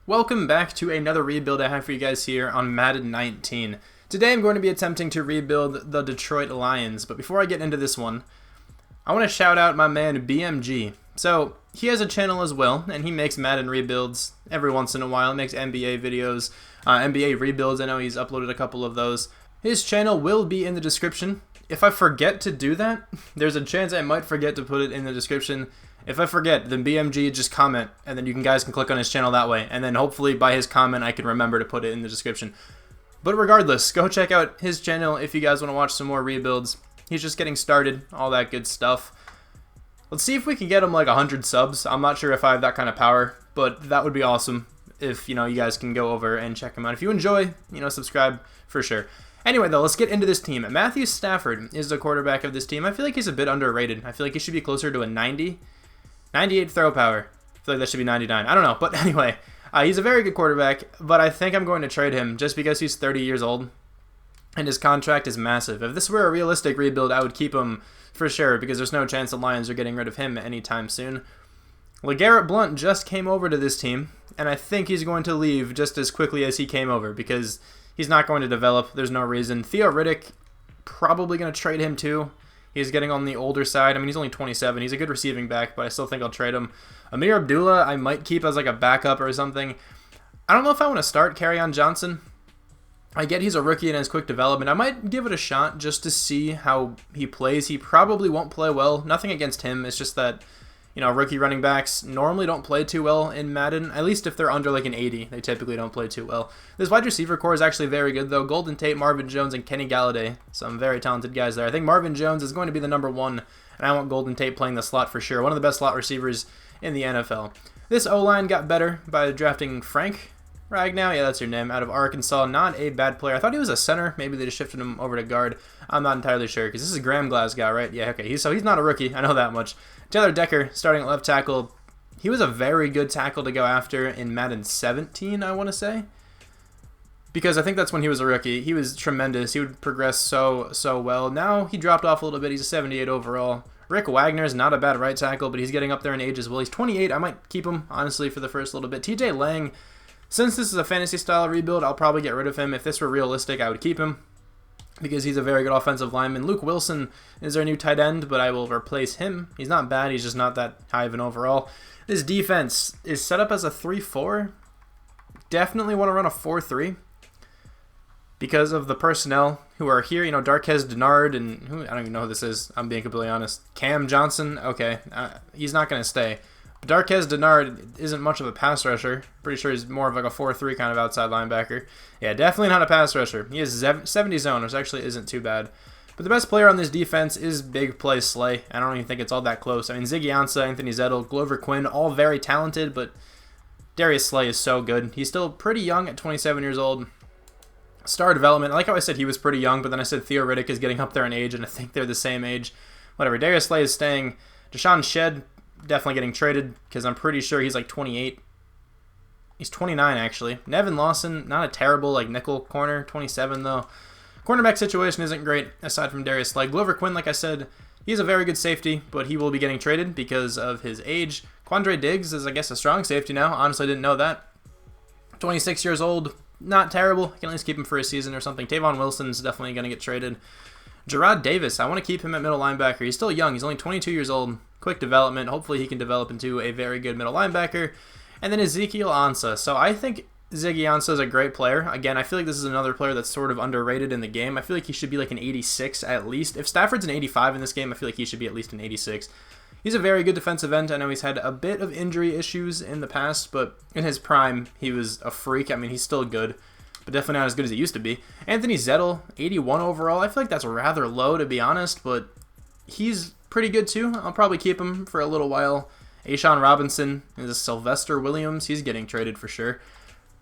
Welcome back to another rebuild I have for you guys here on Madden 19. Today I'm going to be attempting to rebuild the Detroit Lions, but before I get into this one, I want to shout out my man BMG. So, he has a channel as well, and he makes Madden rebuilds every once in a while. He makes NBA videos, NBA rebuilds. I know he's uploaded a couple of those. His channel will be in the description. If I forget to do that, there's a chance I might forget to put it in the description. If I forget, then BMG just comment, and then you guys can click on his channel that way, and then hopefully by his comment I can remember to put it in the description. But regardless, go check out his channel if you guys want to watch some more rebuilds. He's just getting started, all that good stuff. Let's see if we can get him like 100 subs. I'm not sure if I have that kind of power, but that would be awesome if, you guys can go over and check him out. If you enjoy, subscribe for sure. Anyway, though, let's get into this team. Matthew Stafford is the quarterback of this team. I feel like he's a bit underrated. I feel like he should be closer to a 90. 98 throw power. I feel like that should be 99. I don't know, but anyway, he's a very good quarterback, but I think I'm going to trade him just because he's 30 years old and his contract is massive. If this were a realistic rebuild, I would keep him for sure because there's no chance the Lions are getting rid of him anytime soon. LeGarrette Blount just came over to this team, and I think he's going to leave just as quickly as he came over because he's not going to develop. There's no reason. Theo Riddick, probably going to trade him too. He's getting on the older side. I mean, he's only 27. He's a good receiving back, but I still think I'll trade him. Amir Abdullah, I might keep as like a backup or something. I don't know if I want to start Kerryon Johnson. I get he's a rookie and has quick development. I might give it a shot just to see how he plays. He probably won't play well. Nothing against him. It's just that, rookie running backs normally don't play too well in Madden. At least if they're under like an 80, they typically don't play too well. This wide receiver core is actually very good, though. Golden Tate, Marvin Jones, and Kenny Galladay. Some very talented guys there. I think Marvin Jones is going to be the number one, and I want Golden Tate playing the slot for sure. One of the best slot receivers in the NFL. This O-line got better by drafting Frank Ragnow. Yeah, that's your name. Out of Arkansas. Not a bad player. I thought he was a center. Maybe they just shifted him over to guard. I'm not entirely sure, because this is Graham Glasgow, right? Yeah, okay. So he's not a rookie. I know that much. Taylor Decker, starting at left tackle. He was a very good tackle to go after in Madden 17, I want to say. Because I think that's when he was a rookie. He was tremendous. He would progress so well. Now he dropped off a little bit. He's a 78 overall. Rick Wagner is not a bad right tackle, but he's getting up there in age as well. He's 28. I might keep him, honestly, for the first little bit. TJ Lang, since this is a fantasy-style rebuild, I'll probably get rid of him. If this were realistic, I would keep him, because he's a very good offensive lineman. Luke Wilson is our new tight end, but I will replace him. He's not bad. He's just not that high of an overall. This defense is set up as a 3-4. Definitely want to run a 4-3 because of the personnel who are here. Darquez Denard and I don't even know who this is. I'm being completely honest. Cam Johnson. Okay, he's not going to stay. But Darquez Denard isn't much of a pass rusher. Pretty sure he's more of like a 4-3 kind of outside linebacker. Yeah, definitely not a pass rusher. He is 70 zone, which actually isn't too bad. But the best player on this defense is Big Play Slay. I don't even think it's all that close. I mean, Ziggy Ansah, Anthony Zettel, Glover Quinn, all very talented, but Darius Slay is so good. He's still pretty young at 27 years old. Star development, like how I said he was pretty young, but then I said Theo Riddick is getting up there in age, and I think they're the same age. Whatever, Darius Slay is staying. Deshaun Shedd, definitely getting traded, because I'm pretty sure he's like 28. He's 29, actually. Nevin Lawson, not a terrible like nickel corner, 27 though. Cornerback situation isn't great, aside from Darius Slay. Glover Quinn, like I said, he's a very good safety, but he will be getting traded because of his age. Quandre Diggs is, I guess, a strong safety now. Honestly, didn't know that. 26 years old, not terrible. I can at least keep him for a season or something. Tavon Wilson's definitely going to get traded. Gerard Davis, I want to keep him at middle linebacker. He's still young. He's only 22 years old. Quick development. Hopefully he can develop into a very good middle linebacker. And then Ezekiel Ansah. So I think Ziggy Ansah is a great player. Again, I feel like this is another player that's sort of underrated in the game. I feel like he should be like an 86 at least. If Stafford's an 85 in this game, I feel like he should be at least an 86. He's a very good defensive end. I know he's had a bit of injury issues in the past, but in his prime, he was a freak. I mean, he's still good, but definitely not as good as he used to be. Anthony Zettel, 81 overall. I feel like that's rather low, to be honest, but he's pretty good too. I'll probably keep him for a little while. A'Shawn Robinson is Sylvester Williams. He's getting traded for sure.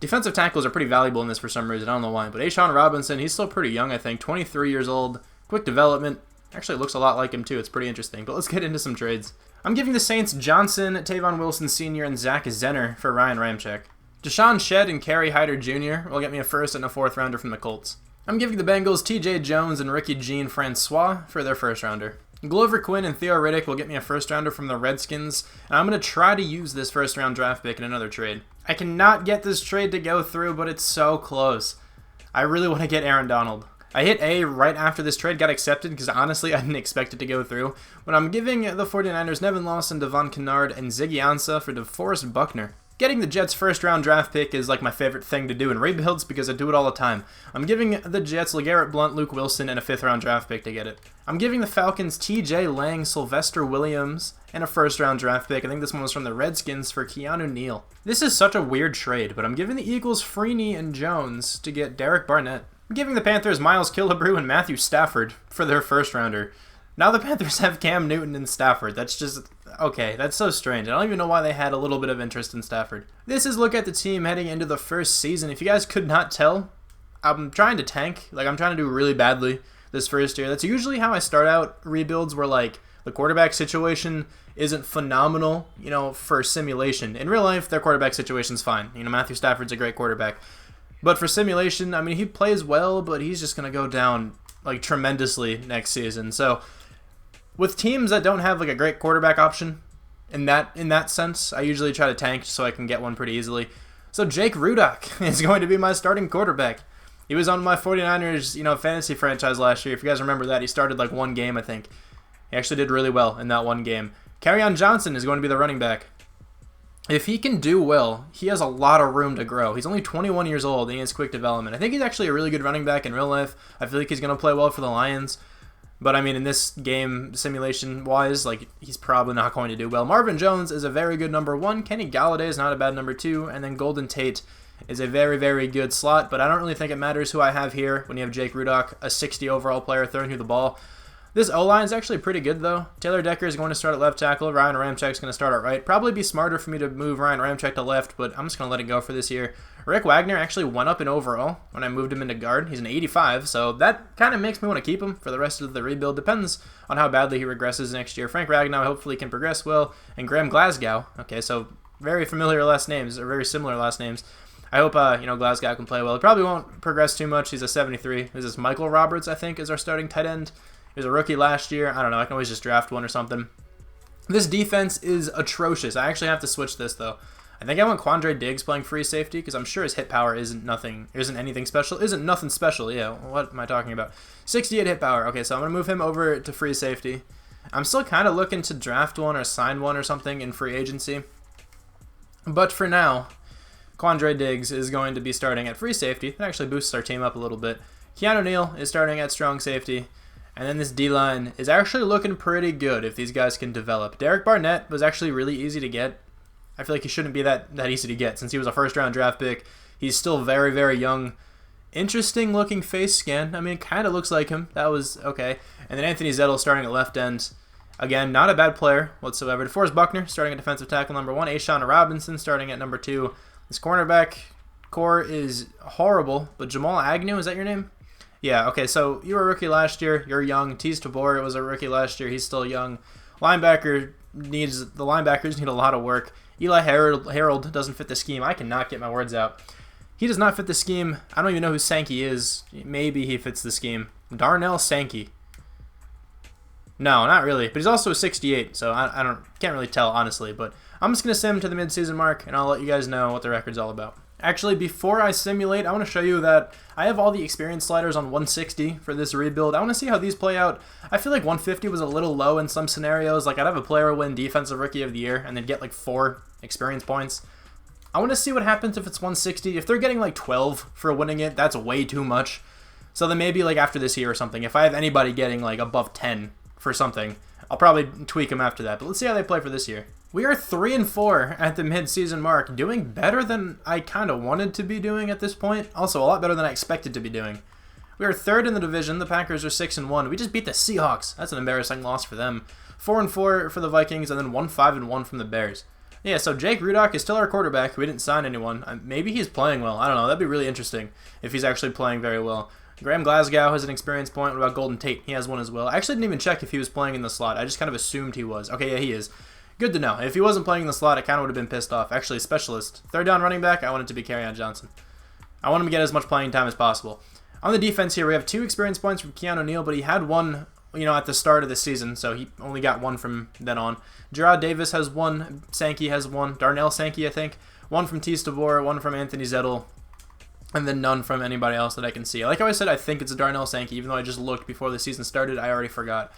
Defensive tackles are pretty valuable in this for some reason. I don't know why, but A'Shawn Robinson, he's still pretty young, I think. 23 years old. Quick development. Actually, looks a lot like him too. It's pretty interesting. But let's get into some trades. I'm giving the Saints Johnson, Tavon Wilson Sr., and Zach Zenner for Ryan Ramczyk. Deshaun Shedd and Kerry Hyder Jr. will get me a first and a fourth rounder from the Colts. I'm giving the Bengals TJ Jones and Ricky Jean Francois for their first rounder. Glover Quinn and Theo Riddick will get me a first rounder from the Redskins, and I'm going to try to use this first round draft pick in another trade. I cannot get this trade to go through, but it's so close. I really want to get Aaron Donald. I hit A right after this trade got accepted because honestly I didn't expect it to go through. But I'm giving the 49ers Nevin Lawson, Devon Kennard, and Ziggy Ansah for DeForest Buckner. Getting the Jets' first round draft pick is like my favorite thing to do in rebuilds because I do it all the time. I'm giving the Jets LeGarrette Blount, Luke Wilson, and a 5th round draft pick to get it. I'm giving the Falcons TJ Lang, Sylvester Williams, and a 1st round draft pick. I think this one was from the Redskins for Keanu Neal. This is such a weird trade, but I'm giving the Eagles Freeney and Jones to get Derek Barnett. I'm giving the Panthers Miles Killebrew and Matthew Stafford for their 1st rounder. Now the Panthers have Cam Newton and Stafford. That's just, okay, that's so strange. I don't even know why they had a little bit of interest in Stafford. This is look at the team heading into the first season. If you guys could not tell, I'm trying to tank. Like, I'm trying to do really badly this first year. That's usually how I start out rebuilds, where like the quarterback situation isn't phenomenal, you know, for simulation. In real life, their quarterback situation's fine. You know, Matthew Stafford's a great quarterback. But for simulation, I mean, he plays well, but he's just going to go down like tremendously next season. So with teams that don't have like a great quarterback option in that sense, I usually try to tank so I can get one pretty easily. So Jake Rudock is going to be my starting quarterback. He was on my 49ers, you know, fantasy franchise last year. If you guys remember that, he started like one game, I think. He actually did really well in that one game. Kerryon Johnson is going to be the running back. If he can do well, he has a lot of room to grow. He's only 21 years old and he has quick development. I think he's actually a really good running back in real life. I feel like he's going to play well for the Lions. But I mean, in this game, simulation-wise, like, he's probably not going to do well. Marvin Jones is a very good number 1. Kenny Galladay is not a bad number 2. And then Golden Tate is a very, very good slot. But I don't really think it matters who I have here when you have Jake Rudock, a 60 overall player, throwing you the ball. This O-line is actually pretty good, though. Taylor Decker is going to start at left tackle. Ryan Ramczyk is going to start at right. Probably be smarter for me to move Ryan Ramczyk to left, but I'm just going to let it go for this year. Rick Wagner actually went up in overall when I moved him into guard. He's an 85, so that kind of makes me want to keep him for the rest of the rebuild. Depends on how badly he regresses next year. Frank Ragnow hopefully can progress well, and Graham Glasgow. Okay, so very familiar last names, or very similar last names. I hope, Glasgow can play well. He probably won't progress too much. He's a 73. This is Michael Roberts, I think, is our starting tight end. He was a rookie last year. I don't know. I can always just draft one or something. This defense is atrocious. I actually have to switch this, though. I think I want Quandre Diggs playing free safety because I'm sure his hit power isn't anything special. Isn't nothing special. Yeah, what am I talking about? 68 hit power. Okay, so I'm going to move him over to free safety. I'm still kind of looking to draft one or sign one or something in free agency. But for now, Quandre Diggs is going to be starting at free safety. That actually boosts our team up a little bit. Keanu Neal is starting at strong safety. And then this D-line is actually looking pretty good if these guys can develop. Derek Barnett was actually really easy to get. I feel like he shouldn't be that easy to get since he was a first-round draft pick. He's still very, very young. Interesting-looking face scan. I mean, it kind of looks like him. That was okay. And then Anthony Zettel starting at left end. Again, not a bad player whatsoever. DeForest Buckner starting at defensive tackle number 1. A'Shawn Robinson starting at number 2. This cornerback core is horrible, but Jamal Agnew, is that your name? Yeah, okay, so you were a rookie last year. You're young. Teez Tabor was a rookie last year. He's still young. The linebackers need a lot of work. Eli Harold doesn't fit the scheme. I cannot get my words out. He does not fit the scheme. I don't even know who Sankey is. Maybe he fits the scheme. Darnell Sankey. No, not really. But he's also a 68, so I can't really tell, honestly. But I'm just going to sim to the midseason mark, and I'll let you guys know what the record's all about. Actually, before I simulate, I want to show you that I have all the experience sliders on 160 for this rebuild. I want to see how these play out. I feel like 150 was a little low in some scenarios. Like, I'd have a player win Defensive Rookie of the Year and then get like 4 experience points. I want to see what happens if it's 160. If they're getting like 12 for winning it, that's way too much. So then maybe like after this year or something, if I have anybody getting like above 10 for something, I'll probably tweak them after that. But let's see how they play for this year. We are 3-4 at the mid-season mark, doing better than I kind of wanted to be doing at this point. Also, a lot better than I expected to be doing. We are 3rd in the division. The Packers are 6-1. We just beat the Seahawks. That's an embarrassing loss for them. 4-4 for the Vikings, and then 1-5-1 from the Bears. Yeah, so Jake Rudock is still our quarterback. We didn't sign anyone. Maybe he's playing well. I don't know. That'd be really interesting if he's actually playing very well. Graham Glasgow has an experience point. What about Golden Tate? He has one as well. I actually didn't even check if he was playing in the slot. I just kind of assumed he was. Okay, yeah, he is. Good to know. If he wasn't playing in the slot, I kind of would have been pissed off. Actually, specialist. 3rd down running back, I want it to be Kerryon Johnson. I want him to get as much playing time as possible. On the defense here, we have 2 experience points from Keanu Neal, but he had one at the start of the season, so he only got one from then on. Gerard Davis has one, Sankey has one, Darnell Sankey, I think, one from Teez Tabor, one from Anthony Zettel, and then none from anybody else that I can see. Like how I said, I think it's a Darnell Sankey, even though I just looked before the season started, I already forgot.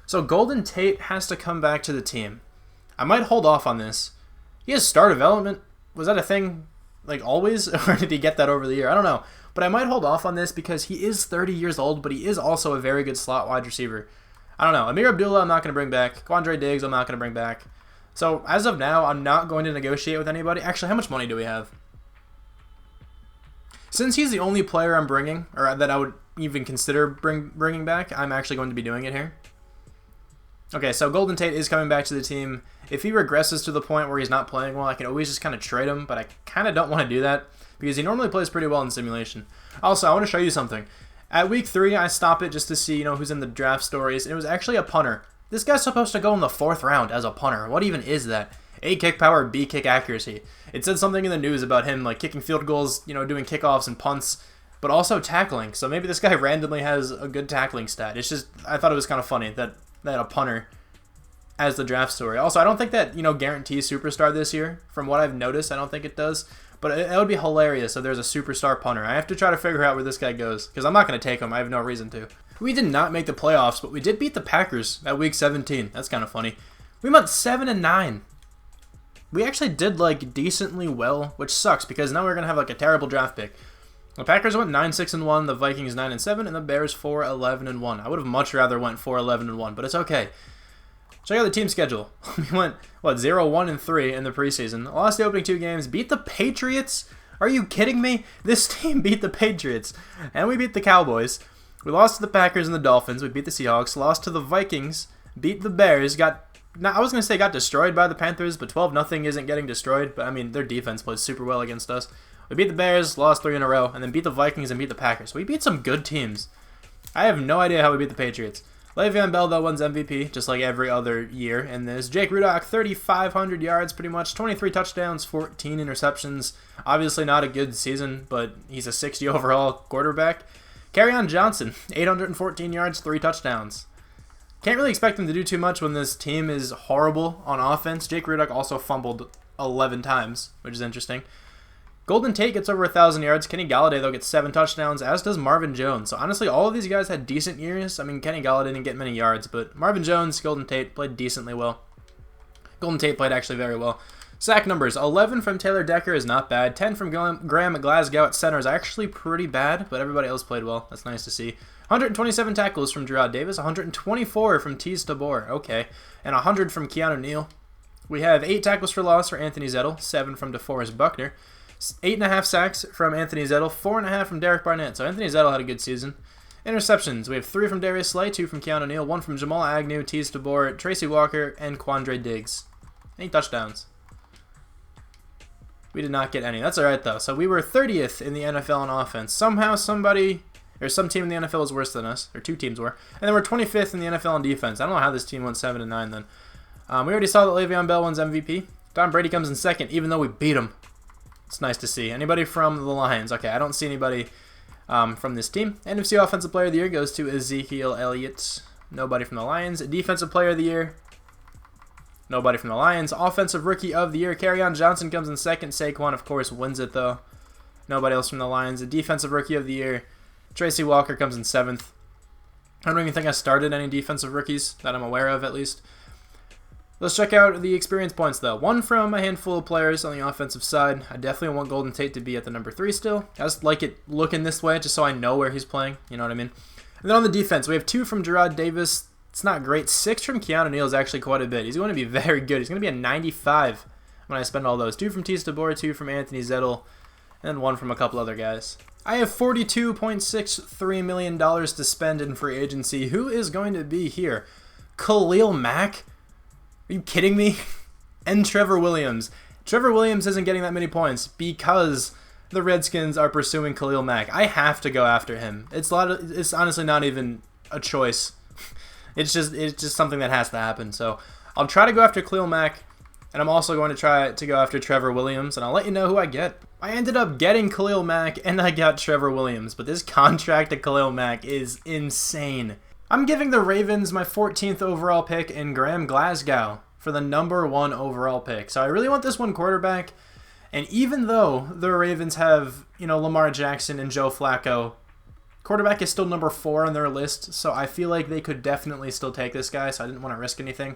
So Golden Tate has to come back to the team. I might hold off on this. He has star development. Was that a thing, like, always? Or did he get that over the year? I don't know. But I might hold off on this because he is 30 years old, but he is also a very good slot wide receiver. I don't know. Amir Abdullah, I'm not going to bring back. Quandre Diggs, I'm not going to bring back. So, as of now, I'm not going to negotiate with anybody. Actually, how much money do we have? Since he's the only player I'm bringing, or that I would even consider bringing back, I'm actually going to be doing it here. Okay, so Golden Tate is coming back to the team. If he regresses to the point where he's not playing well, I can always just kind of trade him, but I kind of don't want to do that because he normally plays pretty well in simulation. Also, I want to show you something. At week 3, I stop it just to see, who's in the draft stories, and it was actually a punter. This guy's supposed to go in the 4th round as a punter. What even is that? A, kick power, B, kick accuracy. It said something in the news about him, like, kicking field goals, doing kickoffs and punts, but also tackling. So maybe this guy randomly has a good tackling stat. It's just, I thought it was kind of funny that a punter as the draft story. Also, I don't think that, guarantees superstar this year. From what I've noticed, I don't think it does. But it would be hilarious if there's a superstar punter. I have to try to figure out where this guy goes, because I'm not going to take him. I have no reason to. We did not make the playoffs, but we did beat the Packers at week 17. That's kind of funny. We went 7-9. We actually did, decently well, which sucks, because now we're going to have, a terrible draft pick. The Packers went 9-6-1, the Vikings 9-7, and the Bears 4-11-1. I would have much rather went 4-11-1, but it's okay. Check out the team schedule. We went, 0-1-3 in the preseason. Lost the opening 2 games. Beat the Patriots? Are you kidding me? This team beat the Patriots. And we beat the Cowboys. We lost to the Packers and the Dolphins. We beat the Seahawks. Lost to the Vikings. Beat the Bears. I was going to say got destroyed by the Panthers, but 12-0 isn't getting destroyed. But, their defense played super well against us. We beat the Bears, lost 3 in a row, and then beat the Vikings and beat the Packers. We beat some good teams. I have no idea how we beat the Patriots. Le'Veon Bell, though, wins MVP, just like every other year in this. Jake Rudock, 3,500 yards, pretty much. 23 touchdowns, 14 interceptions. Obviously not a good season, but he's a 60 overall quarterback. Kerryon Johnson, 814 yards, 3 touchdowns. Can't really expect him to do too much when this team is horrible on offense. Jake Rudock also fumbled 11 times, which is interesting. Golden Tate gets over 1,000 yards. Kenny Galladay, though, gets 7 touchdowns, as does Marvin Jones. So, honestly, all of these guys had decent years. Kenny Galladay didn't get many yards, but Marvin Jones, Golden Tate played decently well. Golden Tate played actually very well. Sack numbers, 11 from Taylor Decker is not bad. 10 from Graham Glasgow at center is actually pretty bad, but everybody else played well. That's nice to see. 127 tackles from Gerard Davis, 124 from Teez Tabor, okay, and 100 from Keanu Neal. We have 8 tackles for loss for Anthony Zettel, 7 from DeForest Buckner. 8.5 sacks from Anthony Zettel, 4.5 from Derek Barnett. So Anthony Zettel had a good season. Interceptions, we have 3 from Darius Slay, 2 from Keanu Neal, 1 from Jamal Agnew, Teez Tabor, Tracy Walker, and Quandre Diggs. 8 touchdowns. We did not get any. That's alright, though. So we were 30th in the NFL in offense. Somehow some team in the NFL was worse than us, or 2 teams were. And then we're 25th in the NFL in defense. I don't know how this team went 7-9 then. We already saw that Le'Veon Bell wins MVP. Tom Brady comes in second, even though we beat him. It's nice to see. Anybody from the Lions? Okay, I don't see anybody from this team. NFC Offensive Player of the Year goes to Ezekiel Elliott. Nobody from the Lions. Defensive Player of the Year. Nobody from the Lions. Offensive Rookie of the Year. Kerryon Johnson comes in second. Saquon, of course, wins it, though. Nobody else from the Lions. Defensive Rookie of the Year. Tracy Walker comes in 7th. I don't even think I started any defensive rookies that I'm aware of, at least. Let's check out the experience points, though. 1 from a handful of players on the offensive side. I definitely want Golden Tate to be at the number 3 still. I just like it looking this way, just so I know where he's playing. You know what I mean? And then on the defense, we have 2 from Gerard Davis. It's not great. 6 from Keanu Neal is actually quite a bit. He's going to be very good. He's going to be a 95 when I spend all those. 2 from Teez Tabor, 2 from Anthony Zettel, and 1 from a couple other guys. I have $42.63 million to spend in free agency. Who is going to be here? Khalil Mack? Are you kidding me? And Trevor Williams. Trevor Williams isn't getting that many points because the Redskins are pursuing Khalil Mack. I have to go after him. It's honestly not even a choice. It's just something that has to happen. So I'll try to go after Khalil Mack, and I'm also going to try to go after Trevor Williams, and I'll let you know who I get. I ended up getting Khalil Mack, and I got Trevor Williams, but this contract to Khalil Mack is insane. I'm giving the Ravens my 14th overall pick in Graham Glasgow for the number 1 overall pick. So I really want this one quarterback. And even though the Ravens have, Lamar Jackson and Joe Flacco, quarterback is still number 4 on their list. So I feel like they could definitely still take this guy. So I didn't want to risk anything.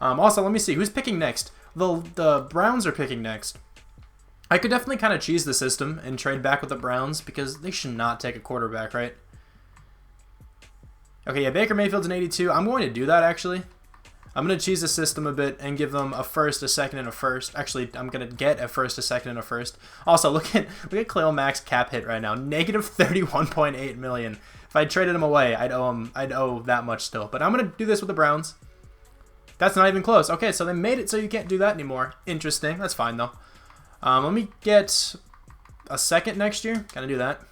Also, let me see. Who's picking next? The Browns are picking next. I could definitely kind of cheese the system and trade back with the Browns because they should not take a quarterback, right? Okay, yeah, Baker Mayfield's an 82. I'm going to do that, actually. I'm going to cheese the system a bit and give them a first, a second, and a first. Actually, I'm going to get a first, a second, and a first. Also, look at Khalil Mack's cap hit right now. Negative $31.8 million. If I traded him away, I'd owe that much still. But I'm going to do this with the Browns. That's not even close. Okay, so they made it so you can't do that anymore. Interesting. That's fine, though. Let me get a second next year. Can I do that?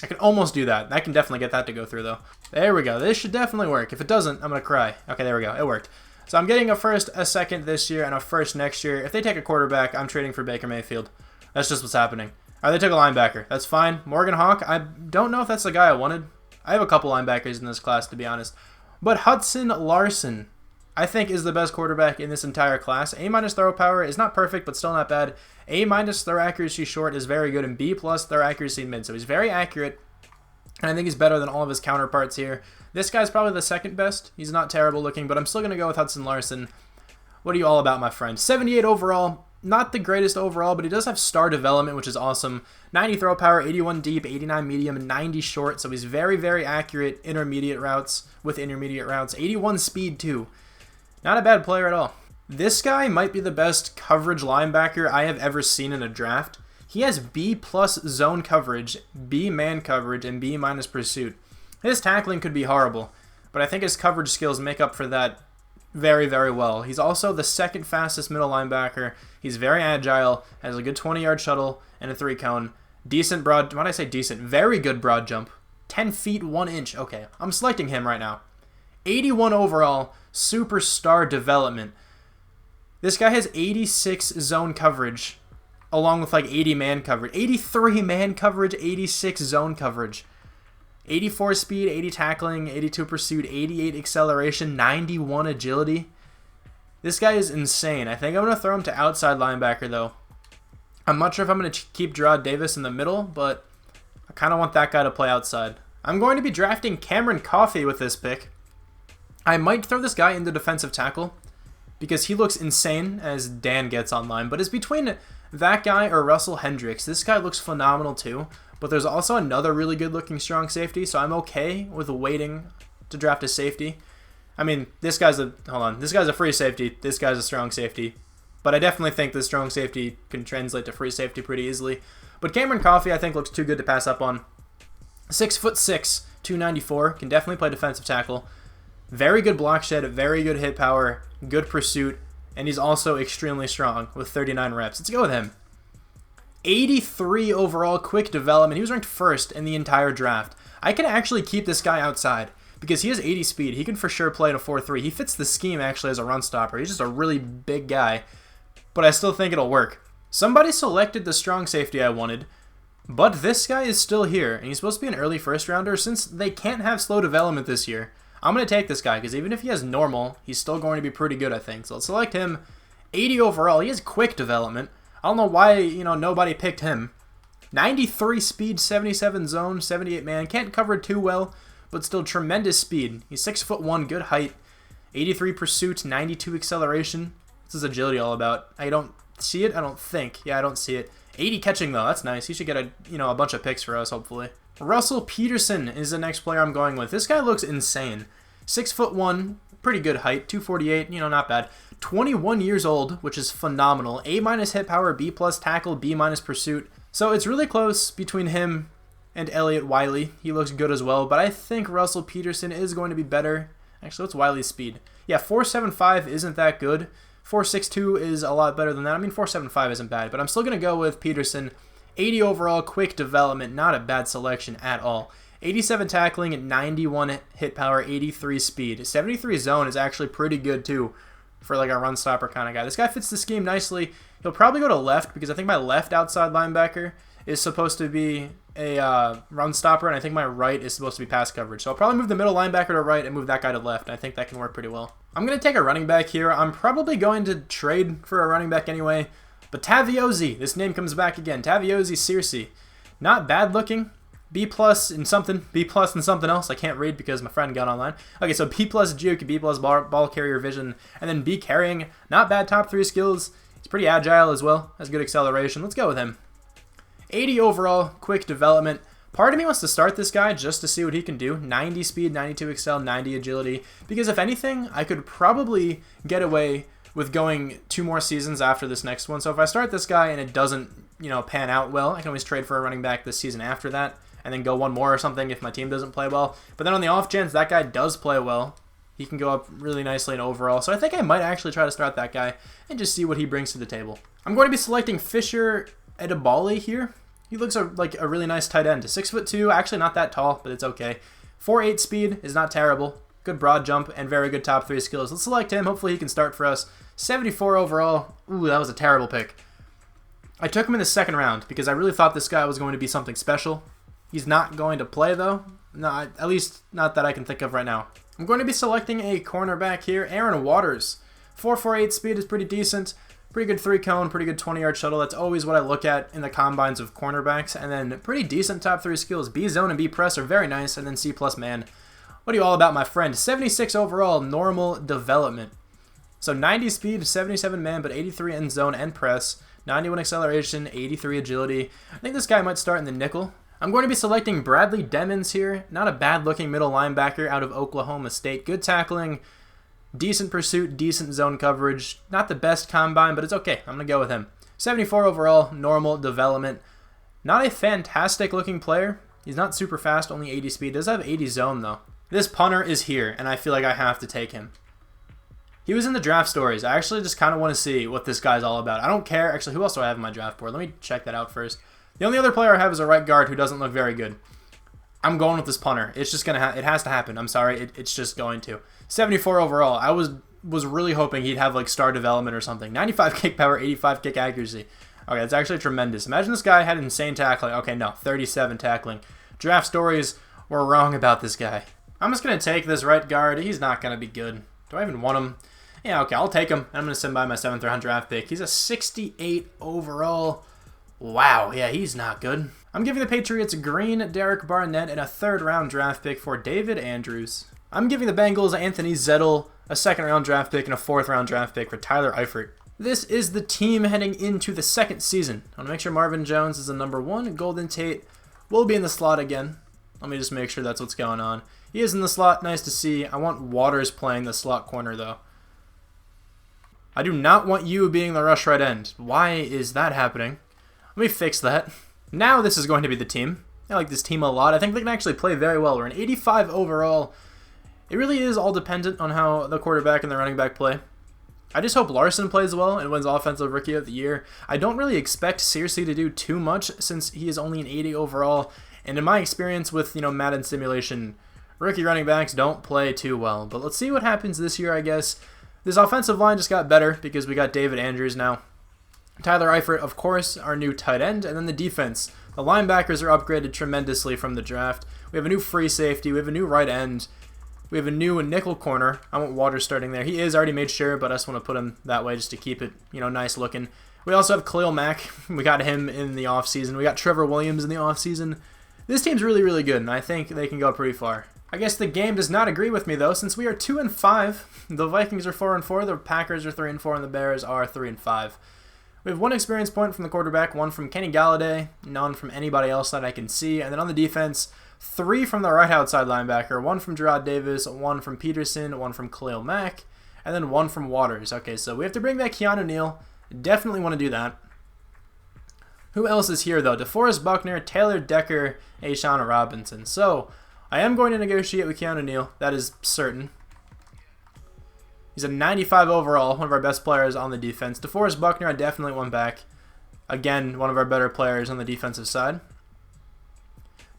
I can almost do that. I can definitely get that to go through, though. There we go. This should definitely work. If it doesn't, I'm going to cry. Okay, there we go. It worked. So I'm getting a first, a second this year, and a first next year. If they take a quarterback, I'm trading for Baker Mayfield. That's just what's happening. All right, they took a linebacker. That's fine. Morgan Hawk, I don't know if that's the guy I wanted. I have a couple linebackers in this class, to be honest. But Hudson Larson, I think, is the best quarterback in this entire class. A- throw power is not perfect, but still not bad. A- throw accuracy short is very good, and B+ throw accuracy mid. So he's very accurate, and I think he's better than all of his counterparts here. This guy's probably the second best. He's not terrible looking, but I'm still going to go with Hudson Larson. What are you all about, my friend? 78 overall. Not the greatest overall, but he does have star development, which is awesome. 90 throw power, 81 deep, 89 medium, and 90 short. So he's very, very accurate intermediate routes with intermediate routes. 81 speed, too. Not a bad player at all. This guy might be the best coverage linebacker I have ever seen in a draft. He has B+ zone coverage, B man coverage, and B- pursuit. His tackling could be horrible, but I think his coverage skills make up for that very, very well. He's also the second fastest middle linebacker. He's very agile, has a good 20-yard shuttle and a 3-cone. Decent broad, why did I say decent? Very good broad jump. 10 feet, 1 inch. Okay, I'm selecting him right now. 81 overall, superstar development. This guy has 86 zone coverage, along with like 80 man coverage. 83 man coverage, 86 zone coverage. 84 speed, 80 tackling, 82 pursuit, 88 acceleration, 91 agility. This guy is insane. I think I'm going to throw him to outside linebacker, though. I'm not sure if I'm going to keep Gerard Davis in the middle, but I kind of want that guy to play outside. I'm going to be drafting Cameron Coffey with this pick. I might throw this guy into defensive tackle because he looks insane as Dan gets online, but it's between that guy or Russell Hendricks. This guy looks phenomenal too, but there's also another really good looking strong safety, so I'm okay with waiting to draft a safety. I mean, this guy's a free safety, this guy's a strong safety, but I definitely think the strong safety can translate to free safety pretty easily. But Cameron Coffey, I think, looks too good to pass up on. 6'6", 294, can definitely play defensive tackle. Very good block shed, very good hit power, good pursuit, and he's also extremely strong with 39 reps. Let's go with him. 83 overall quick development. He was ranked first in the entire draft. I can actually keep this guy outside because he has 80 speed. He can for sure play in a 4-3. He fits the scheme actually as a run stopper. He's just a really big guy, but I still think it'll work. Somebody selected the strong safety I wanted, but this guy is still here, and he's supposed to be an early first rounder. Since they can't have slow development this year, I'm going to take this guy because even if he has normal, he's still going to be pretty good, I think. So let's select him. 80 overall. He has quick development. I don't know why, nobody picked him. 93 speed, 77 zone, 78 man. Can't cover too well, but still tremendous speed. He's 6'1", good height. 83 pursuit, 92 acceleration. What's his agility all about? I don't see it. I don't think. Yeah, I don't see it. 80 catching though. That's nice. He should get a bunch of picks for us, hopefully. Russell Peterson is the next player I'm going with. This guy looks insane. 6'1", pretty good height. 248, not bad. 21 years old, which is phenomenal. A- hit power, B+ tackle, B- pursuit. So it's really close between him and Elliott Wiley. He looks good as well, but I think Russell Peterson is going to be better. Actually, what's Wiley's speed? Yeah, 4.75 isn't that good. 4.62 is a lot better than that. I mean, 4.75 isn't bad, but I'm still going to go with Peterson. 80 overall, quick development, not a bad selection at all. 87 tackling, 91 hit power, 83 speed. 73 zone is actually pretty good too for like a run stopper kind of guy. This guy fits the scheme nicely. He'll probably go to left because I think my left outside linebacker is supposed to be a run stopper, and I think my right is supposed to be pass coverage. So I'll probably move the middle linebacker to right and move that guy to left. I think that can work pretty well. I'm going to take a running back here. I'm probably going to trade for a running back anyway. But Taviozzi, this name comes back again. Taviozzi Searcy. Not bad looking. B plus in something. B plus in something else. I can't read because my friend got online. Okay, so B plus juke, B plus ball carrier vision, and then B carrying. Not bad top 3 skills. He's pretty agile as well. Has good acceleration. Let's go with him. 80 overall, quick development. Part of me wants to start this guy just to see what he can do. 90 speed, 92 excel, 90 agility. Because if anything, I could probably get away with going 2 more seasons after this next one. So if I start this guy and it doesn't, pan out well, I can always trade for a running back this season after that and then go 1 more or something if my team doesn't play well. But then on the off chance that guy does play well, he can go up really nicely in overall. So I think I might actually try to start that guy and just see what he brings to the table. I'm going to be selecting Fisher Edibali here. He looks like a really nice tight end. 6'2", actually not that tall, but it's okay. 4.8 speed is not terrible. Good broad jump and very good top 3 skills. Let's select him. Hopefully he can start for us. 74 overall. Ooh, that was a terrible pick. I took him in the 2nd round because I really thought this guy was going to be something special. He's not going to play though. No, at least not that I can think of right now. I'm going to be selecting a cornerback here. Aaron Waters. 4.48 speed is pretty decent. Pretty good 3-cone, pretty good 20-yard shuttle. That's always what I look at in the combines of cornerbacks. And then pretty decent top 3 skills. B zone and B press are very nice. And then C plus man. What are you all about, my friend? 76 overall, normal development. So 90 speed, 77 man, but 83 in zone and press. 91 acceleration, 83 agility. I think this guy might start in the nickel. I'm going to be selecting Bradley Demmons here. Not a bad-looking middle linebacker out of Oklahoma State. Good tackling, decent pursuit, decent zone coverage. Not the best combine, but it's okay. I'm going to go with him. 74 overall, normal development. Not a fantastic-looking player. He's not super fast, only 80 speed. Does have 80 zone, though. This punter is here, and I feel like I have to take him. He was in the draft stories. I actually just kind of want to see what this guy's all about. I don't care. Actually, who else do I have on my draft board? Let me check that out first. The only other player I have is a right guard who doesn't look very good. I'm going with this punter. It's just going to it has to happen. I'm sorry. It's just going to. 74 overall. I was really hoping he'd have like star development or something. 95 kick power, 85 kick accuracy. Okay, that's actually tremendous. Imagine this guy had insane tackling. Okay, no, 37 tackling. Draft stories were wrong about this guy. I'm just going to take this right guard. He's not going to be good. Do I even want him? Yeah, okay, I'll take him. I'm going to send by my 7th round draft pick. He's a 68 overall. Wow, yeah, he's not good. I'm giving the Patriots Green, Derek Barnett, and a 3rd round draft pick for David Andrews. I'm giving the Bengals Anthony Zettel, a 2nd round draft pick, and a 4th round draft pick for Tyler Eifert. This is the team heading into the 2nd season. I want to make sure Marvin Jones is the number 1. Golden Tate will be in the slot again. Let me just make sure that's what's going on. He is in the slot. Nice to see. I want Waters playing the slot corner, though. I do not want you being the rush right end. Why is that happening? Let me fix that. Now this is going to be the team. I like this team a lot. I think they can actually play very well. We're an 85 overall. It really is all dependent on how the quarterback and the running back play. I just hope Larson plays well and wins Offensive Rookie of the Year. I don't really expect Searcy to do too much since he is only an 80 overall. And in my experience with, Madden simulation, rookie running backs don't play too well. But let's see what happens this year, I guess. This offensive line just got better because we got David Andrews now. Tyler Eifert, of course, our new tight end. And then the defense. The linebackers are upgraded tremendously from the draft. We have a new free safety. We have a new right end. We have a new nickel corner. I want Waters starting there. He is already made sure, but I just want to put him that way just to keep it, nice looking. We also have Khalil Mack. We got him in the offseason. We got Trevor Williams in the offseason. This team's really, really good, and I think they can go pretty far. I guess the game does not agree with me, though, since we are 2-5. The Vikings are 4-4, the Packers are 3-4, and the Bears are 3-5. We have 1 experience point from the quarterback, 1 from Kenny Galladay, none from anybody else that I can see. And then on the defense, 3 from the right outside linebacker, 1 from Gerard Davis, 1 from Peterson, 1 from Khalil Mack, and then 1 from Waters. Okay, so we have to bring back Keanu Neal. Definitely want to do that. Who else is here, though? DeForest Buckner, Taylor Decker, A'Shawn Robinson. So, I am going to negotiate with Keanu Neal. That is certain. He's a 95 overall, one of our best players on the defense. DeForest Buckner, I definitely want back. Again, one of our better players on the defensive side.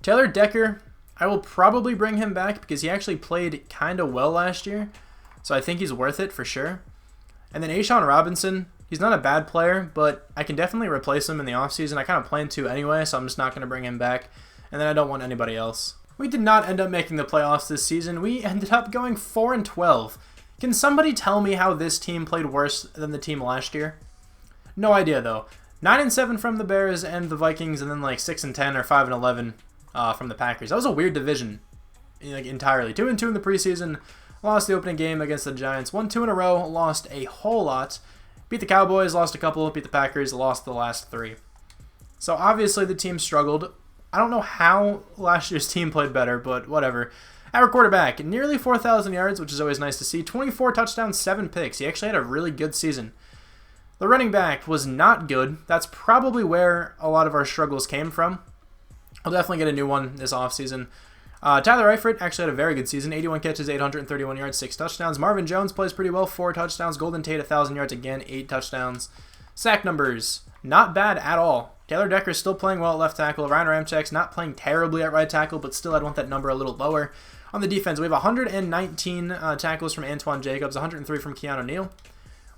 Taylor Decker, I will probably bring him back because he actually played kind of well last year. So I think he's worth it for sure. And then A'Shawn Robinson, He's not a bad player, but I can definitely replace him in the offseason. I kind of plan to anyway, so I'm just not going to bring him back. And then I don't want anybody else. We did not end up making the playoffs this season. We ended up going 4-12. Can somebody tell me how this team played worse than the team last year? No idea, though. 9-7 from the Bears and the Vikings, and then like 6-10 or 5-11 from the Packers. That was a weird division, like entirely. 2-2 in the preseason. Lost the opening game against the Giants. 1-2 in a row. Lost a whole lot. Beat the Cowboys. Lost a couple. Beat the Packers. Lost the last 3. So obviously the team struggled. I don't know how last year's team played better, but whatever. Our quarterback, nearly 4,000 yards, which is always nice to see. 24 touchdowns, 7 picks. He actually had a really good season. The running back was not good. That's probably where a lot of our struggles came from. I'll definitely get a new one this offseason. Tyler Eifert actually had a very good season. 81 catches, 831 yards, 6 touchdowns. Marvin Jones plays pretty well, 4 touchdowns. Golden Tate, 1,000 yards again, 8 touchdowns. Sack numbers, not bad at all. Taylor Decker's still playing well at left tackle. Ryan Ramczak's not playing terribly at right tackle, but still I'd want that number a little lower. On the defense, we have 119 tackles from Antoine Jacobs, 103 from Keanu Neal.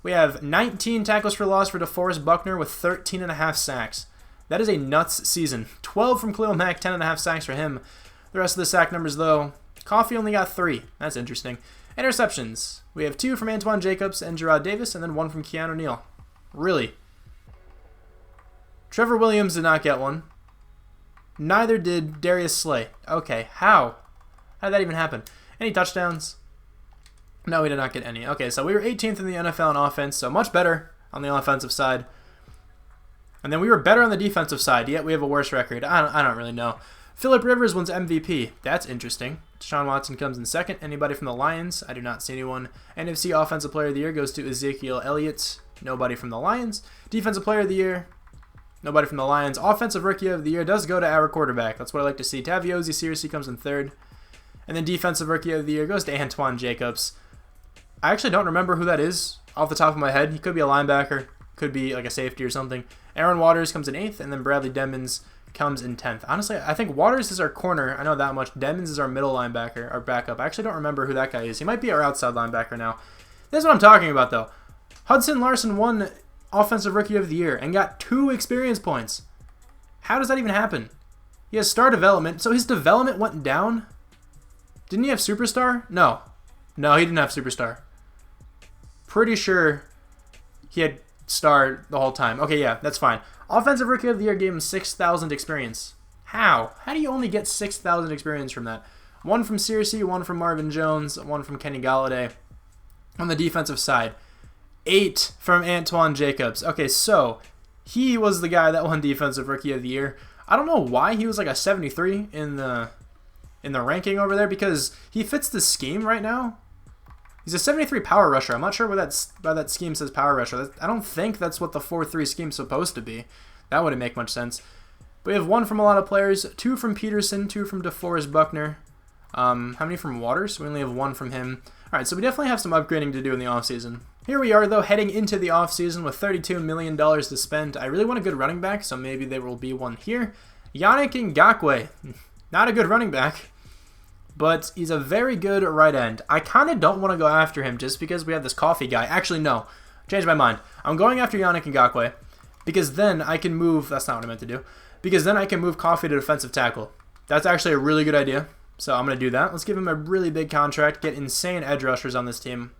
We have 19 tackles for loss for DeForest Buckner with 13.5 sacks. That is a nuts season. 12 from Khalil Mack, 10.5 sacks for him. The rest of the sack numbers, though, Coffee only got 3. That's interesting. Interceptions. We have 2 from Antoine Jacobs and Gerard Davis, and then 1 from Keanu Neal. Really? Trevor Williams did not get one. Neither did Darius Slay. Okay, how? How did that even happen? Any touchdowns? No, we did not get any. Okay, so we were 18th in the NFL in offense, so much better on the offensive side. And then we were better on the defensive side, yet we have a worse record. I don't really know. Phillip Rivers wins MVP. That's interesting. Deshaun Watson comes in second. Anybody from the Lions? I do not see anyone. NFC Offensive Player of the Year goes to Ezekiel Elliott. Nobody from the Lions. Defensive Player of the Year? Nobody from the Lions. Offensive Rookie of the Year does go to our quarterback. That's what I like to see. Taviozi Searcy comes in third. And then Defensive Rookie of the Year goes to Antoine Jacobs. I actually don't remember who that is off the top of my head. He could be a linebacker. Could be like a safety or something. Aaron Waters comes in 8th. And then Bradley Demmons comes in 10th. Honestly, I think Waters is our corner. I know that much. Demmons is our middle linebacker, our backup. I actually don't remember who that guy is. He might be our outside linebacker now. This is what I'm talking about, though. Hudson Larson won Offensive Rookie of the Year and got 2 experience points. How does that even happen? He has star development, so his development went down? Didn't he have superstar? No. No, he didn't have superstar. Pretty sure he had star the whole time. Okay, yeah, that's fine. Offensive Rookie of the Year gave him 6,000 experience. How? How do you only get 6,000 experience from that? 1 from Searcy, 1 from Marvin Jones, 1 from Kenny Galladay. On the defensive side, 8 from Antoine Jacobs. Okay, so he was the guy that won Defensive Rookie of the Year. I don't know why he was like a 73 in the ranking over there, because he fits the scheme right now. He's a 73 power rusher. I'm not sure why that scheme says power rusher. I don't think that's what the 4-3 scheme's supposed to be. That wouldn't make much sense. But we have 1 from a lot of players, 2 from Peterson, 2 from DeForest Buckner. How many from Waters? We only have 1 from him. Alright, so we definitely have some upgrading to do in the offseason. Here we are, though, heading into the offseason with $32 million to spend. I really want a good running back, so maybe there will be one here. Yannick Ngakoue. Not a good running back, but he's a very good right end. I kind of don't want to go after him just because we have this Coffee guy. Actually, no. Changed my mind. I'm going after Yannick Ngakoue because then I can move... That's not what I meant to do. Because then I can move Coffee to defensive tackle. That's actually a really good idea. So I'm going to do that. Let's give him a really big contract. Get insane edge rushers on this team.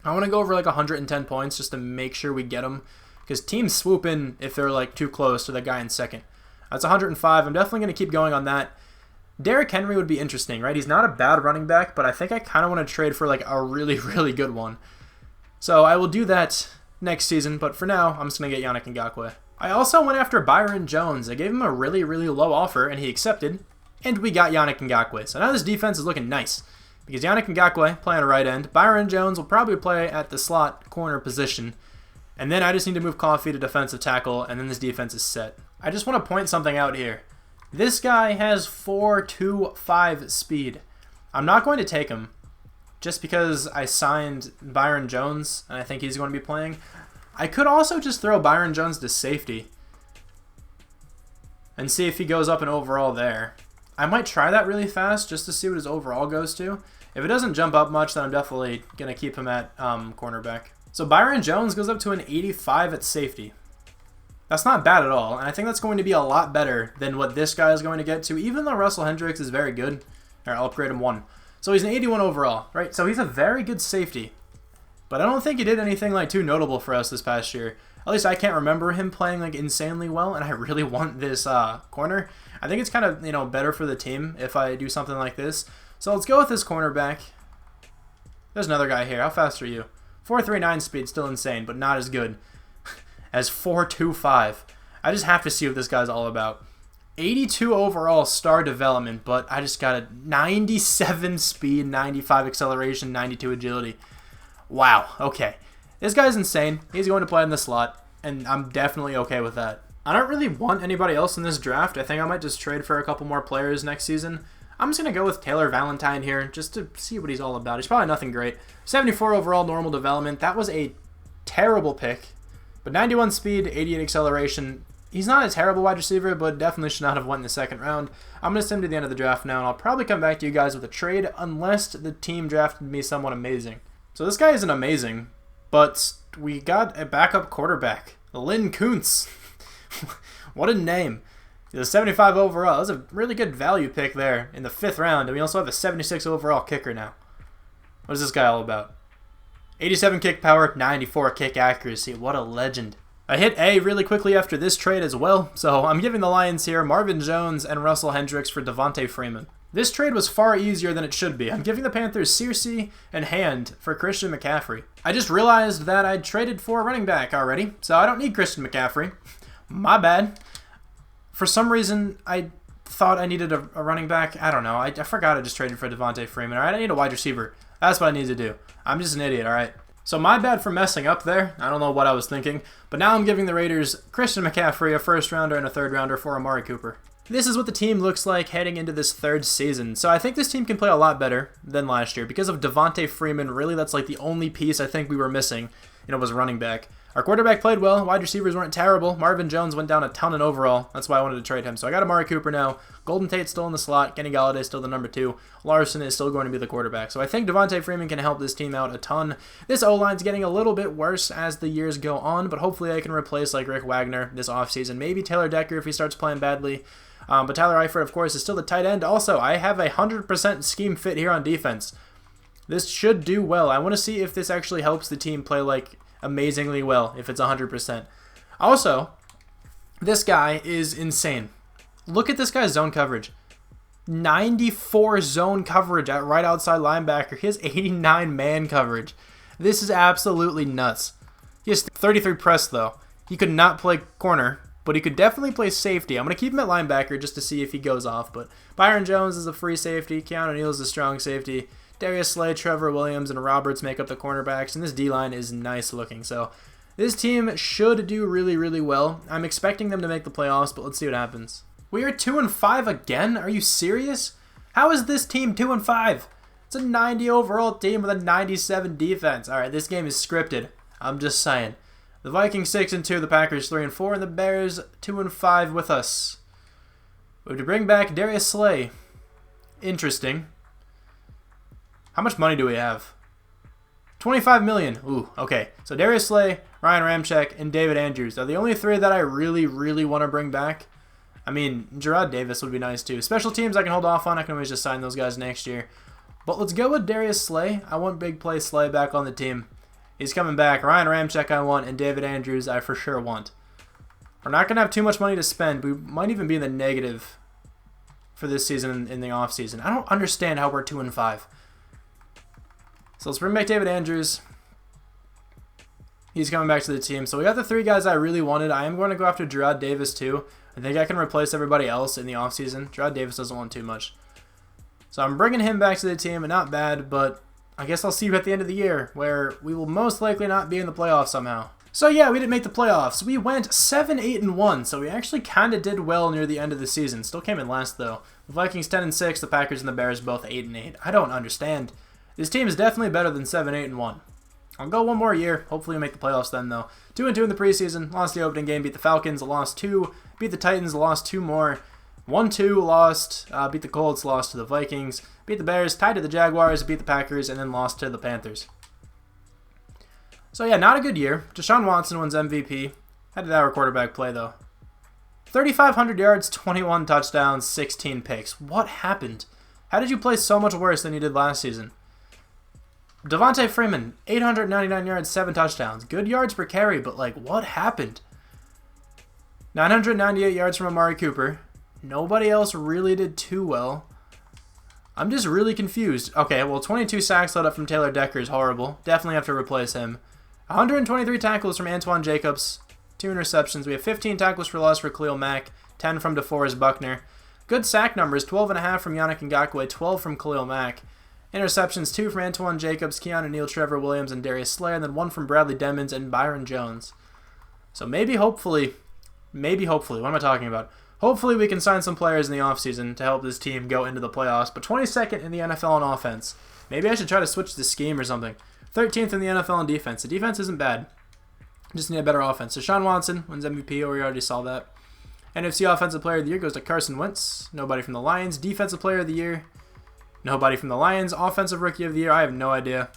I want to go over like 110 points just to make sure we get them. Because teams swoop in if they're like too close to the guy in second. That's 105. I'm definitely going to keep going on that. Derrick Henry would be interesting, right? He's not a bad running back, but I think I kind of want to trade for like a really, really good one. So I will do that next season, but for now, I'm just going to get Yannick Ngakoue. I also went after Byron Jones. I gave him a really, really low offer, and he accepted, and we got Yannick Ngakoue. So now this defense is looking nice, because Yannick Ngakoue playing a right end. Byron Jones will probably play at the slot corner position, and then I just need to move Coffee to defensive tackle, and then this defense is set. I just want to point something out here. This guy has 4.25 speed. I'm not going to take him just because I signed Byron Jones and I think he's going to be playing. I could also just throw Byron Jones to safety and see if he goes up in overall there. I might try that really fast just to see what his overall goes to. If it doesn't jump up much, then I'm definitely going to keep him at cornerback. So Byron Jones goes up to an 85 at safety. That's not bad at all, and I think that's going to be a lot better than what this guy is going to get to, even though Russell Hendricks is very good. All right, I'll upgrade him 1. So he's an 81 overall, right? So he's a very good safety. But I don't think he did anything like too notable for us this past year. At least I can't remember him playing like insanely well, and I really want this corner. I think it's kind of, you know, better for the team if I do something like this. So let's go with this cornerback. There's another guy here. How fast are you? 4.39 speed, still insane, but not as good as 4.25. I just have to see what this guy's all about. 82 overall star development, but I just got a 97 speed, 95 acceleration, 92 agility. Wow, okay. This guy's insane. He's going to play in the slot, and I'm definitely okay with that. I don't really want anybody else in this draft. I think I might just trade for a couple more players next season. I'm just going to go with Taylor Valentine here just to see what he's all about. He's probably nothing great. 74 overall normal development. That was a terrible pick. But 91 speed, 88 acceleration. He's not a terrible wide receiver, but definitely should not have went in the second round. I'm going to send him to the end of the draft now, and I'll probably come back to you guys with a trade unless the team drafted me someone amazing. So this guy isn't amazing, but we got a backup quarterback, Lynn Kuntz. What a name. He's a 75 overall. That's a really good value pick there in the 5th round, and we also have a 76 overall kicker now. What is this guy all about? 87 kick power, 94 kick accuracy. What a legend. I hit A really quickly after this trade as well, so I'm giving the Lions here Marvin Jones and Russell Hendricks for Devontae Freeman. This trade was far easier than it should be. I'm giving the Panthers Searcy and Hand for Christian McCaffrey. I just realized that I'd traded for a running back already, so I don't need Christian McCaffrey. My bad. For some reason, I thought I needed a running back. I don't know. I forgot I just traded for Devontae Freeman. All right, I need a wide receiver. That's what I need to do. I'm just an idiot, all right? So my bad for messing up there. I don't know what I was thinking. But now I'm giving the Raiders Christian McCaffrey, a 1st rounder and a 3rd rounder for Amari Cooper. This is what the team looks like heading into this 3rd season. So I think this team can play a lot better than last year. Because of Devontae Freeman, really that's like the only piece I think we were missing, was running back. Our quarterback played well. Wide receivers weren't terrible. Marvin Jones went down a ton in overall. That's why I wanted to trade him. So I got Amari Cooper now. Golden Tate's still in the slot. Kenny Galladay's still the number 2. Larson is still going to be the quarterback. So I think Devontae Freeman can help this team out a ton. This O-line's getting a little bit worse as the years go on, but hopefully I can replace like Rick Wagner this offseason. Maybe Taylor Decker if he starts playing badly. But Tyler Eifert, of course, is still the tight end. Also, I have a 100% scheme fit here on defense. This should do well. I want to see if this actually helps the team play like amazingly well if it's 100%. Also, this guy is insane. Look at this guy's zone coverage. 94 zone coverage at right outside linebacker. He has 89 man coverage. This is absolutely nuts. He has 33 press though. He could not play corner, but he could definitely play safety. I'm going to keep him at linebacker just to see if he goes off. But Byron Jones is a free safety. Keanu Neal is a strong safety. Darius Slay, Trevor Williams, and Roberts make up the cornerbacks, and this D-line is nice looking. So this team should do really, really well. I'm expecting them to make the playoffs, but let's see what happens. We are 2-5 again? Are you serious? How is this team 2-5? It's a 90 overall team with a 97 defense. All right, this game is scripted. I'm just saying. The Vikings 6-2, the Packers 3-4, and the Bears 2-5 with us. We have to bring back Darius Slay. Interesting. How much money do we have? $25 million. Ooh, okay. So Darius Slay, Ryan Ramczyk, and David Andrews are the only 3 that I really, really want to bring back. I mean, Gerard Davis would be nice too. Special teams I can hold off on. I can always just sign those guys next year. But let's go with Darius Slay. I want big play Slay back on the team. He's coming back. Ryan Ramczyk I want, and David Andrews I for sure want. We're not going to have too much money to spend. We might even be in the negative for this season in the offseason. I don't understand how we're 2-5. So let's bring back David Andrews. He's coming back to the team. So we got the 3 guys I really wanted. I am going to go after Gerard Davis too. I think I can replace everybody else in the offseason. Gerard Davis doesn't want too much. So I'm bringing him back to the team, and not bad, but I guess I'll see you at the end of the year, where we will most likely not be in the playoffs somehow. So yeah, we didn't make the playoffs. We went 7-8-1, so we actually kind of did well near the end of the season. Still came in last though. The Vikings 10-6, the Packers and the Bears both 8-8. I don't understand. This team is definitely better than 7-8-1. I'll go one more year. Hopefully we make the playoffs then, though. 2-2 in the preseason. Lost the opening game. Beat the Falcons. Lost 2. Beat the Titans. Lost 2 more. 1-2. Lost. Beat the Colts. Lost to the Vikings. Beat the Bears. Tied to the Jaguars. Beat the Packers. And then lost to the Panthers. So yeah, not a good year. Deshaun Watson wins MVP. How did our quarterback play though? 3,500 yards, 21 touchdowns, 16 picks. What happened? How did you play so much worse than you did last season? Devontae Freeman, 899 yards, 7 touchdowns. Good yards per carry, but like, what happened? 998 yards from Amari Cooper. Nobody else really did too well. I'm just really confused. Okay, well, 22 sacks let up from Taylor Decker is horrible. Definitely have to replace him. 123 tackles from Antoine Jacobs. 2 interceptions. We have 15 tackles for loss for Khalil Mack. 10 from DeForest Buckner. Good sack numbers. 12.5 from Yannick Ngakoue. 12 from Khalil Mack. Interceptions, 2 from Antoine Jacobs, Keanu Neal, Trevor Williams, and Darius Slay, and then 1 from Bradley Demmons and Byron Jones. So maybe, hopefully, what am I talking about? Hopefully we can sign some players in the offseason to help this team go into the playoffs, but 22nd in the NFL in offense. Maybe I should try to switch the scheme or something. 13th in the NFL in defense. The defense isn't bad. Just need a better offense. Deshaun Watson wins MVP, or we already saw that. NFC Offensive Player of the Year goes to Carson Wentz. Nobody from the Lions. Defensive Player of the Year. Nobody from the Lions. Offensive Rookie of the Year, I have no idea.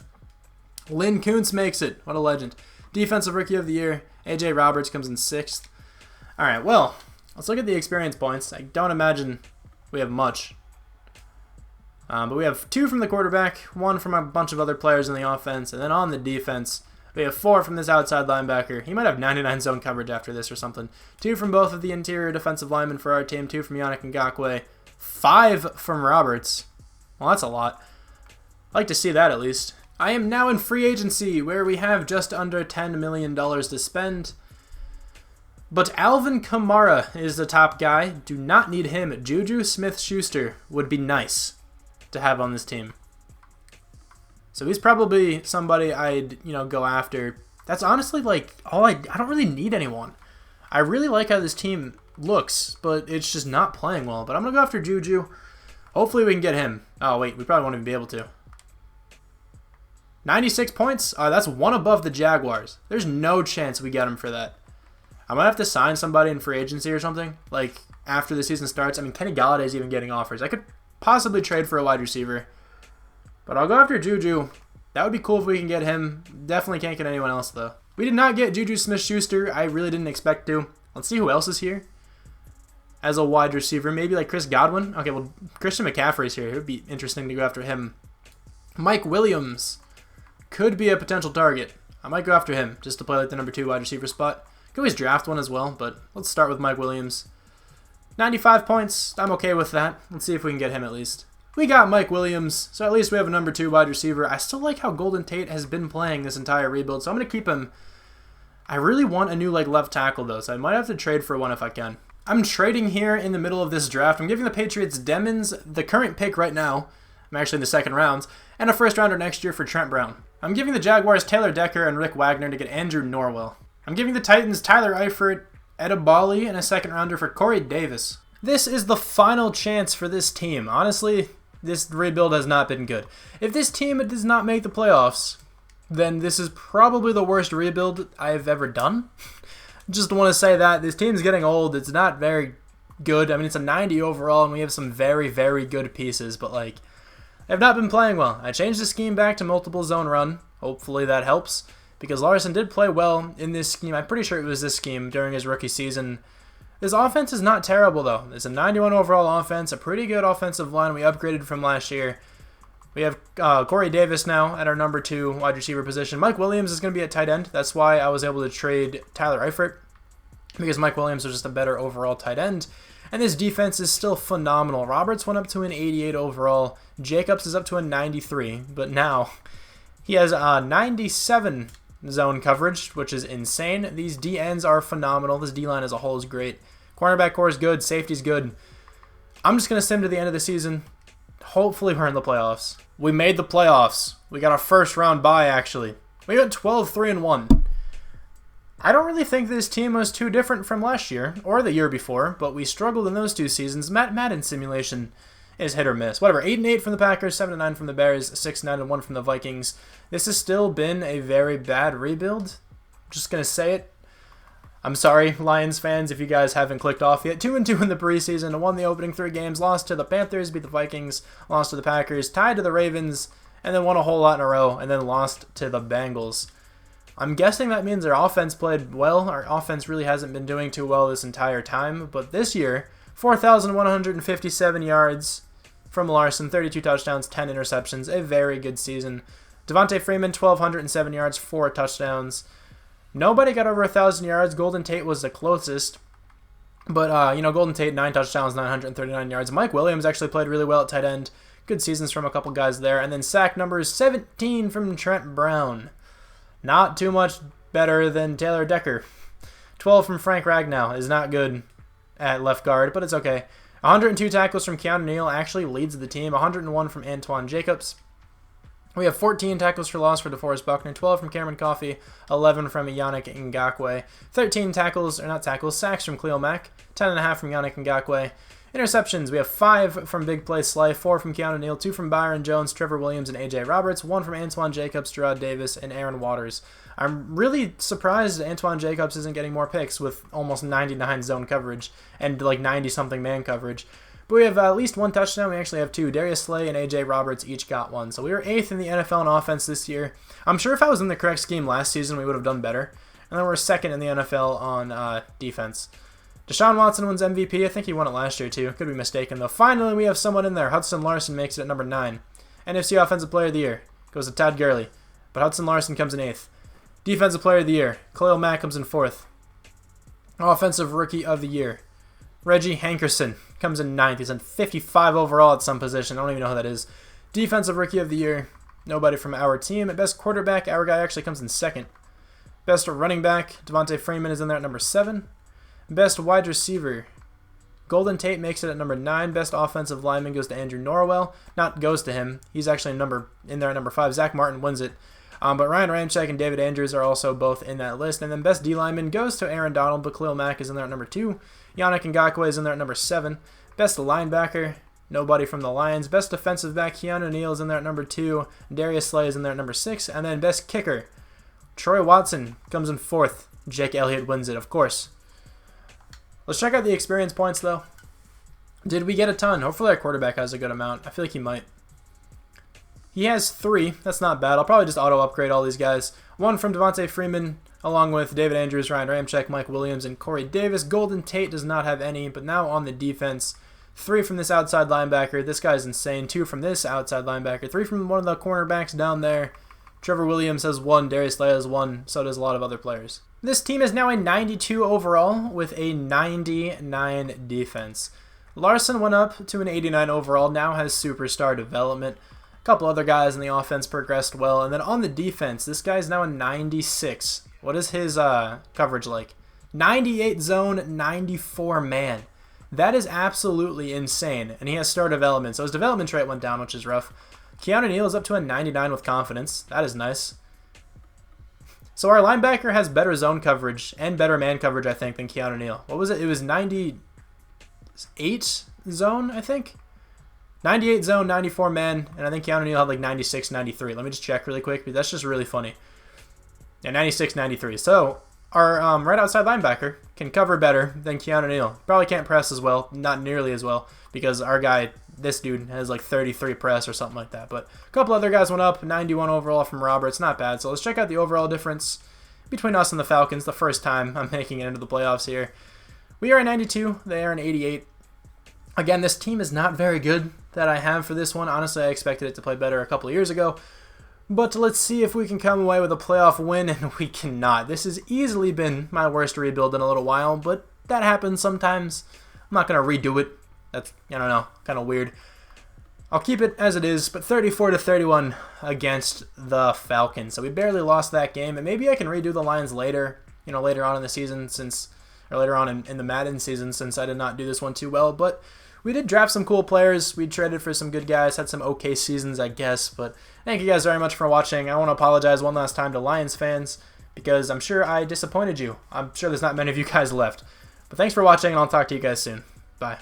Lynn Kuntz makes it. What a legend. Defensive Rookie of the Year, A.J. Roberts comes in 6th. All right, well, let's look at the experience points. I don't imagine we have much. But we have 2 from the quarterback, 1 from a bunch of other players in the offense, and then on the defense, we have 4 from this outside linebacker. He might have 99 zone coverage after this or something. 2 from both of the interior defensive linemen for our team, 2 from Yannick Ngakoue, 5 from Roberts. Well, that's a lot. I'd like to see that at least. I am now in free agency, where we have just under $10 million to spend. But Alvin Kamara is the top guy. Do not need him. Juju Smith-Schuster would be nice to have on this team. So he's probably somebody I'd, go after. That's honestly like all I don't really need anyone. I really like how this team looks, but it's just not playing well. But I'm going to go after Juju. Hopefully we can get him. Oh, wait, we probably won't even be able to. 96 points? That's 1 above the Jaguars. There's no chance we get him for that. I might have to sign somebody in free agency or something, like after the season starts. I mean, Kenny Galladay's even getting offers. I could possibly trade for a wide receiver. But I'll go after Juju. That would be cool if we can get him. Definitely can't get anyone else, though. We did not get Juju Smith-Schuster. I really didn't expect to. Let's see who else is here as a wide receiver. Maybe like Chris Godwin. Okay, well, Christian McCaffrey's here. It would be interesting to go after him. Mike Williams could be a potential target. I might go after him just to play like the number 2 wide receiver spot. Could always draft one as well, but let's start with Mike Williams. 95 points. I'm okay with that. Let's see if we can get him at least. We got Mike Williams, so at least we have a number 2 wide receiver. I still like how Golden Tate has been playing this entire rebuild, so I'm going to keep him. I really want a new left tackle, though, so I might have to trade for one if I can. I'm trading here in the middle of this draft. I'm giving the Patriots Demmons, the current pick right now. I'm actually in the second rounds, and a first rounder next year for Trent Brown. I'm giving the Jaguars Taylor Decker and Rick Wagner to get Andrew Norwell. I'm giving the Titans Tyler Eifert, Edabali, and a second rounder for Corey Davis. This is the final chance for this team. Honestly, this rebuild has not been good. If this team does not make the playoffs, then this is probably the worst rebuild I've ever done. Just want to say that this team's getting old. It's not very good. I mean, it's a 90 overall, and we have some very, very good pieces, but they've not been playing well. I changed the scheme back to multiple zone run. Hopefully that helps, because Larson did play well in this scheme. I'm pretty sure it was this scheme during his rookie season. This offense is not terrible, though. It's a 91 overall offense, a pretty good offensive line we upgraded from last year. We have Corey Davis now at our number 2 wide receiver position. Mike Williams is going to be at tight end. That's why I was able to trade Tyler Eifert, because Mike Williams was just a better overall tight end. And this defense is still phenomenal. Roberts went up to an 88 overall. Jacobs is up to a 93, but now he has a 97 zone coverage, which is insane. These D-ends are phenomenal. This D-line as a whole is great. Cornerback core is good. Safety's good. I'm just going to sim to the end of the season. Hopefully we're in the playoffs. We made the playoffs. We got our first round bye, actually. We got 12-3-1. I don't really think this team was too different from last year or the year before, but we struggled in those 2 seasons. Madden simulation is hit or miss. Whatever, 8-8 from the Packers, 7-9 from the Bears, 6-9-1 from the Vikings. This has still been a very bad rebuild. Just going to say it. I'm sorry, Lions fans, if you guys haven't clicked off yet. 2-2 in the preseason, won the opening 3 games, lost to the Panthers, beat the Vikings, lost to the Packers, tied to the Ravens, and then won a whole lot in a row, and then lost to the Bengals. I'm guessing that means our offense played well. Our offense really hasn't been doing too well this entire time, but this year, 4,157 yards from Larson, 32 touchdowns, 10 interceptions, a very good season. Devontae Freeman, 1,207 yards, 4 touchdowns. Nobody got over 1,000 yards. Golden Tate was the closest. But, Golden Tate, 9 touchdowns, 939 yards. Mike Williams actually played really well at tight end. Good seasons from a couple guys there. And then sack numbers, 17 from Trent Brown. Not too much better than Taylor Decker. 12 from Frank Ragnow is not good at left guard, but it's okay. 102 tackles from Keanu Neal actually leads the team. 101 from Antoine Jacobs. We have 14 tackles for loss for DeForest Buckner, 12 from Cameron Coffey, 11 from Yannick Ngakoue, 13 sacks from Khalil Mack, 10.5 from Yannick Ngakoue. Interceptions, we have 5 from Big Play Sly, 4 from Keanu Neal, 2 from Byron Jones, Trevor Williams, and A.J. Roberts, 1 from Antoine Jacobs, Gerard Davis, and Aaron Waters. I'm really surprised Antoine Jacobs isn't getting more picks with almost 99 zone coverage and like 90-something man coverage. But we have at least 1 touchdown. We actually have 2. Darius Slay and A.J. Roberts each got 1. So we were 8th in the NFL in offense this year. I'm sure if I was in the correct scheme last season, we would have done better. And then we're 2nd in the NFL on defense. Deshaun Watson wins MVP. I think he won it last year too. Could be mistaken though. Finally, we have someone in there. Hudson Larson makes it at number 9. NFC Offensive Player of the Year goes to Todd Gurley. But Hudson Larson comes in 8th. Defensive Player of the Year, Khalil Mack comes in 4th. Offensive Rookie of the Year, Reggie Hankerson comes in 9th. He's in 55 overall at some position. I don't even know who that is. Defensive Rookie of the Year, nobody from our team. At best quarterback, our guy actually comes in 2nd. Best running back, Devontae Freeman is in there at number 7. Best wide receiver, Golden Tate makes it at number 9. Best offensive lineman goes to Andrew Norwell. Not goes to him. He's actually in there at number 5. Zach Martin wins it. But Ryan Ramczyk and David Andrews are also both in that list. And then best D-lineman goes to Aaron Donald, but Khalil Mack is in there at number 2. Yannick Ngakoue is in there at number 7. Best linebacker, nobody from the Lions. Best defensive back, Keanu Neal is in there at number 2. Darius Slay is in there at number 6. And then best kicker, Troy Watson comes in 4th. Jake Elliott wins it, of course. Let's check out the experience points, though. Did we get a ton? Hopefully our quarterback has a good amount. I feel like he might. He has 3. That's not bad. I'll probably just auto-upgrade all these guys. 1 from Devontae Freeman, along with David Andrews, Ryan Ramczyk, Mike Williams, and Corey Davis. Golden Tate does not have any, but now on the defense, 3 from this outside linebacker. This guy's insane. 2 from this outside linebacker. 3 from one of the cornerbacks down there. Trevor Williams has 1. Darius Slay has 1. So does a lot of other players. This team is now a 92 overall with a 99 defense. Larson went up to an 89 overall, now has superstar development. A couple other guys in the offense progressed well. And then on the defense, this guy's now a 96. What is his coverage like? 98 zone, 94 man. That is absolutely insane. And he has star development. So his development rate went down, which is rough. Keanu Neal is up to a 99 with confidence. That is nice. So our linebacker has better zone coverage and better man coverage, I think, than Keanu Neal. What was it? It was 98 zone, I think? 98 zone, 94 man, and I think Keanu Neal had like 96, 93. Let me just check really quick, but that's just really funny. Yeah, 96, 93. So our right outside linebacker can cover better than Keanu Neal. Probably can't press as well, not nearly as well, because our guy, this dude, has like 33 press or something like that. But a couple other guys went up, 91 overall from Roberts, not bad. So let's check out the overall difference between us and the Falcons. The first time I'm making it into the playoffs here. We are a 92, they are an 88. Again, this team is not very good that I have for this one. Honestly, I expected it to play better a couple of years ago. But let's see if we can come away with a playoff win, and we cannot. This has easily been my worst rebuild in a little while, but that happens sometimes. I'm not going to redo it. That's, I don't know, kind of weird. I'll keep it as it is, but 34-31 against the Falcons. So we barely lost that game, and maybe I can redo the Lions later, later on in the season, or later on in the Madden season, since I did not do this one too well. But we did draft some cool players. We traded for some good guys, had some okay seasons, I guess. But thank you guys very much for watching. I want to apologize one last time to Lions fans, because I'm sure I disappointed you. I'm sure there's not many of you guys left. But thanks for watching, and I'll talk to you guys soon. Bye.